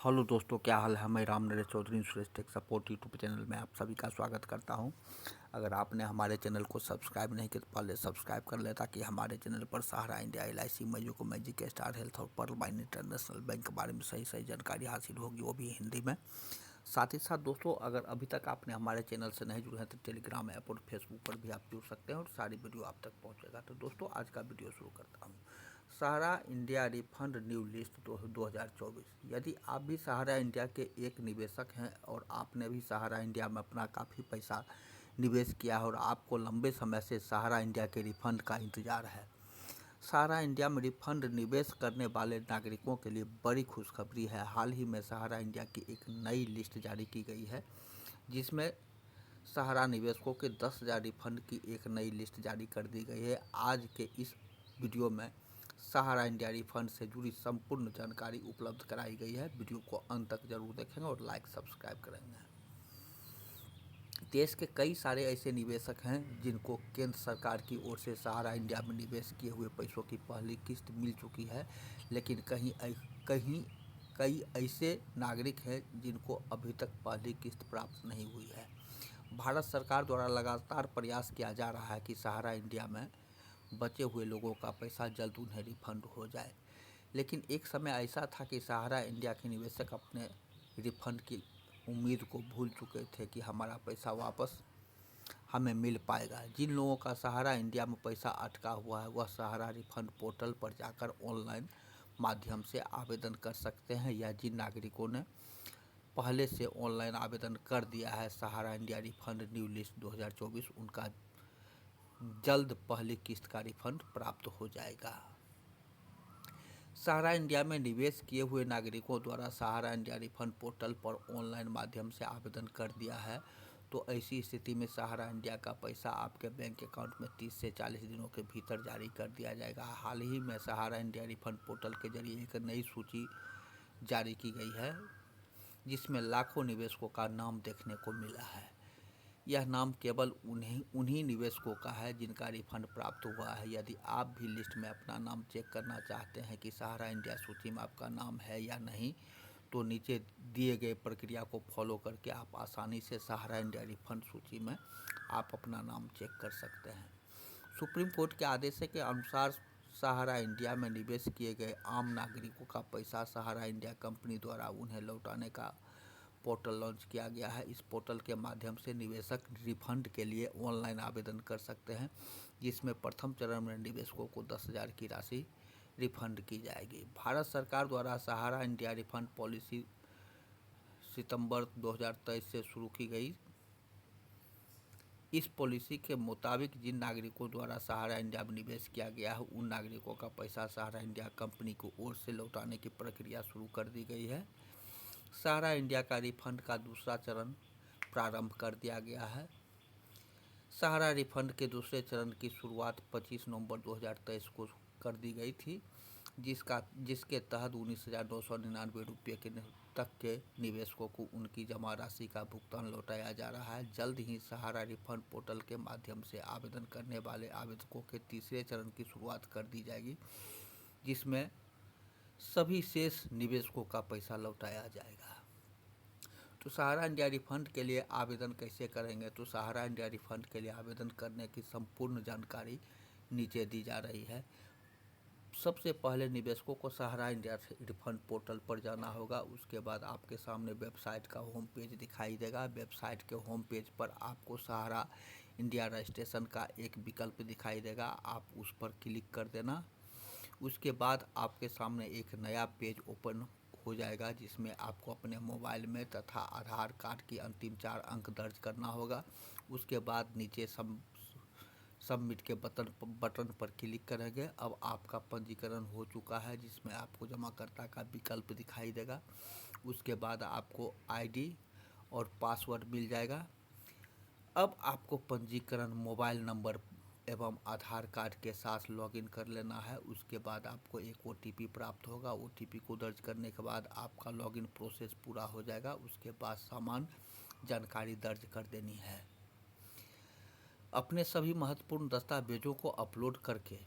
Hello दोस्तों, क्या हाल है। मैं Ram Naresh Chaudhary Suresh tech support YouTube channel में आप सभी का स्वागत करता हूं। अगर आपने हमारे चैनल को सब्सक्राइब नहीं किया तो पहले सब्सक्राइब कर लें, ताकि हमारे चैनल पर सहारा इंडिया, LIC, मयूको मैजिक, स्टार हेल्थ और पर्ल बाइन इंटरनेशनल बैंक के बारे में सही सही जानकारी हासिल होगी, वो भी हिंदी में। साथ ही साथ दोस्तों, अगर अभी तक आपने हमारे चैनल से नहीं जुड़े हैं तो टेलीग्राम ऐप और फेसबुक पर भी आप जुड़ सकते हैं और सारी वीडियो आप तक पहुंचेगा। तो दोस्तों, आज का वीडियो शुरू करता हूं। सहारा इंडिया रिफंड न्यू लिस्ट 2024। यदि आप भी सहारा इंडिया के एक निवेशक हैं और आपने भी सहारा इंडिया में अपना काफ़ी पैसा निवेश किया है और आपको लंबे समय से सहारा इंडिया के रिफंड का इंतज़ार है, सहारा इंडिया में रिफंड निवेश करने वाले नागरिकों के लिए बड़ी खुशखबरी है। हाल ही में सहारा इंडिया की एक नई लिस्ट जारी की गई है, जिसमें सहारा निवेशकों के 10,000 रिफंड की एक नई लिस्ट जारी कर दी गई है। आज के इस वीडियो में सहारा इंडिया रिफंड से जुड़ी संपूर्ण जानकारी उपलब्ध कराई गई है। वीडियो को अंत तक जरूर देखेंगे और लाइक सब्सक्राइब करेंगे। देश के कई सारे ऐसे निवेशक हैं जिनको केंद्र सरकार की ओर से सहारा इंडिया में निवेश किए हुए पैसों की पहली किस्त मिल चुकी है, लेकिन कहीं कई ऐसे नागरिक हैं जिनको अभी तक पहली किस्त प्राप्त नहीं हुई है। भारत सरकार द्वारा लगातार प्रयास किया जा रहा है कि सहारा इंडिया में बचे हुए लोगों का पैसा जल्द उन्हें रिफंड हो जाए, लेकिन एक समय ऐसा था कि सहारा इंडिया के निवेशक अपने रिफंड की उम्मीद को भूल चुके थे कि हमारा पैसा वापस हमें मिल पाएगा। जिन लोगों का सहारा इंडिया में पैसा अटका हुआ है, वह सहारा रिफंड पोर्टल पर जाकर ऑनलाइन माध्यम से आवेदन कर सकते हैं, या जिन नागरिकों ने पहले से ऑनलाइन आवेदन कर दिया है सहारा इंडिया रिफंड न्यू लिस्ट 2024, उनका जल्द पहली किस्त का रिफंड प्राप्त हो जाएगा। सहारा इंडिया में निवेश किए हुए नागरिकों द्वारा सहारा इंडिया रिफंड पोर्टल पर ऑनलाइन माध्यम से आवेदन कर दिया है, तो ऐसी स्थिति में सहारा इंडिया का पैसा आपके बैंक अकाउंट में 30 से 40 दिनों के भीतर जारी कर दिया जाएगा। हाल ही में सहारा इंडिया रिफंड पोर्टल के जरिए एक नई सूची जारी की गई है, जिसमें लाखों निवेशकों का नाम देखने को मिला है। यह नाम केवल उन्हीं निवेशकों का है जिनका रिफंड प्राप्त हुआ है। यदि आप भी लिस्ट में अपना नाम चेक करना चाहते हैं कि सहारा इंडिया सूची में आपका नाम है या नहीं, तो नीचे दिए गए प्रक्रिया को फॉलो करके आप आसानी से सहारा इंडिया रिफंड सूची में आप अपना नाम चेक कर सकते हैं। सुप्रीम कोर्ट के आदेश के अनुसार सहारा इंडिया में निवेश किए गए आम नागरिकों का पैसा सहारा इंडिया कंपनी द्वारा उन्हें लौटाने का पोर्टल लॉन्च किया गया है। इस पोर्टल के माध्यम से निवेशक रिफंड के लिए ऑनलाइन आवेदन कर सकते हैं, जिसमें प्रथम चरण में निवेशकों को 10,000 की राशि रिफंड की जाएगी। भारत सरकार द्वारा सहारा इंडिया रिफंड पॉलिसी सितंबर 2023 से शुरू की गई। इस पॉलिसी के मुताबिक जिन नागरिकों द्वारा सहारा इंडिया में निवेश किया गया है, उन नागरिकों का पैसा सहारा इंडिया कंपनी की ओर से लौटाने की प्रक्रिया शुरू कर दी गई है। सहारा इंडिया का रिफंड का दूसरा चरण प्रारंभ कर दिया गया है। सहारा रिफंड के दूसरे चरण की शुरुआत 25 नवंबर 2023 को कर दी गई थी, जिसके तहत 19,999 रुपये तक के निवेशकों को उनकी जमा राशि का भुगतान लौटाया जा रहा है। जल्द ही सहारा रिफंड पोर्टल के माध्यम से आवेदन करने वाले आवेदकों के तीसरे चरण की शुरुआत कर दी जाएगी, जिसमें सभी शेष निवेशकों का पैसा लौटाया जाएगा। तो सहारा इंडिया रिफंड के लिए आवेदन कैसे करेंगे? तो सहारा इंडिया रिफंड के लिए आवेदन करने की संपूर्ण जानकारी नीचे दी जा रही है। सबसे पहले निवेशकों को सहारा इंडिया रिफंड पोर्टल पर जाना होगा। उसके बाद आपके सामने वेबसाइट का होम पेज दिखाई देगा। वेबसाइट के होम पेज पर आपको सहारा इंडिया रजिस्ट्रेशन का एक विकल्प दिखाई देगा, आप उस पर क्लिक कर देना। उसके बाद आपके सामने एक नया पेज ओपन हो जाएगा, जिसमें आपको अपने मोबाइल में तथा आधार कार्ड की अंतिम 4 अंक दर्ज करना होगा। उसके बाद नीचे सबमिट के बटन पर क्लिक करेंगे। अब आपका पंजीकरण हो चुका है, जिसमें आपको जमाकर्ता का विकल्प दिखाई देगा। उसके बाद आपको आईडी और पासवर्ड मिल जाएगा। अब आपको पंजीकरण मोबाइल नंबर एवं आधार कार्ड के साथ लॉगिन कर लेना है। उसके बाद आपको एक OTP प्राप्त होगा। OTP को दर्ज करने के बाद आपका लॉगिन प्रोसेस पूरा हो जाएगा। उसके बाद सामान्य जानकारी दर्ज कर देनी है। अपने सभी महत्वपूर्ण दस्तावेजों को अपलोड करके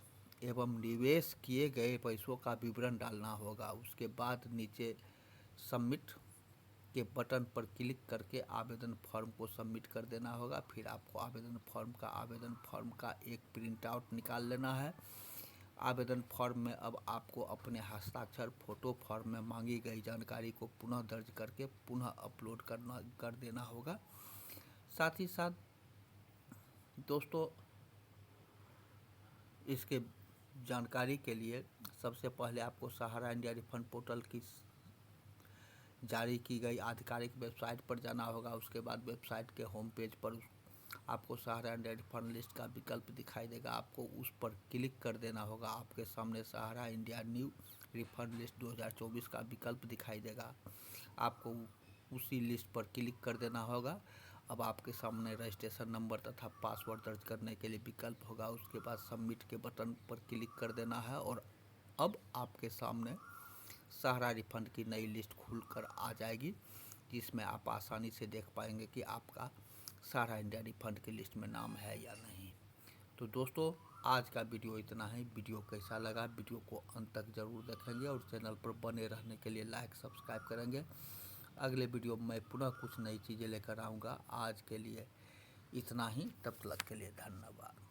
एवं निवेश किए गए पैसों का विवरण डालना होगा। उसके बाद नीचे सबमिट के बटन पर क्लिक करके आवेदन फॉर्म को सबमिट कर देना होगा। फिर आपको आवेदन फॉर्म का एक प्रिंट आउट निकाल लेना है। आवेदन फॉर्म में अब आपको अपने हस्ताक्षर फोटो फॉर्म में मांगी गई जानकारी को पुनः दर्ज करके पुनः अपलोड कर देना होगा। साथ ही साथ दोस्तों, इसके जानकारी के लिए सबसे पहले आपको सहारा इंडिया रिफंड पोर्टल की जारी की गई आधिकारिक वेबसाइट पर जाना होगा। उसके बाद वेबसाइट के होम पेज पर आपको सहारा इंडिया रिफंड लिस्ट का विकल्प दिखाई देगा, आपको उस पर क्लिक कर देना होगा। आपके सामने सहारा इंडिया न्यू रिफंड लिस्ट 2024 का विकल्प दिखाई देगा, आपको उसी लिस्ट पर क्लिक कर देना होगा। अब आपके सामने रजिस्ट्रेशन नंबर तथा पासवर्ड दर्ज करने के लिए विकल्प होगा। उसके बाद सबमिट के बटन पर क्लिक कर देना है और अब आपके सामने सहारा रिफंड की नई लिस्ट खुलकर आ जाएगी, जिसमें आप आसानी से देख पाएंगे कि आपका सहारा इंडिया रिफंड की लिस्ट में नाम है या नहीं। तो दोस्तों, आज का वीडियो इतना ही। वीडियो कैसा लगा, वीडियो को अंत तक जरूर देखेंगे और चैनल पर बने रहने के लिए लाइक सब्सक्राइब करेंगे। अगले वीडियो में पुनः कुछ नई चीज़ें लेकर आऊँगा। आज के लिए इतना ही, तब तक के लिए धन्यवाद।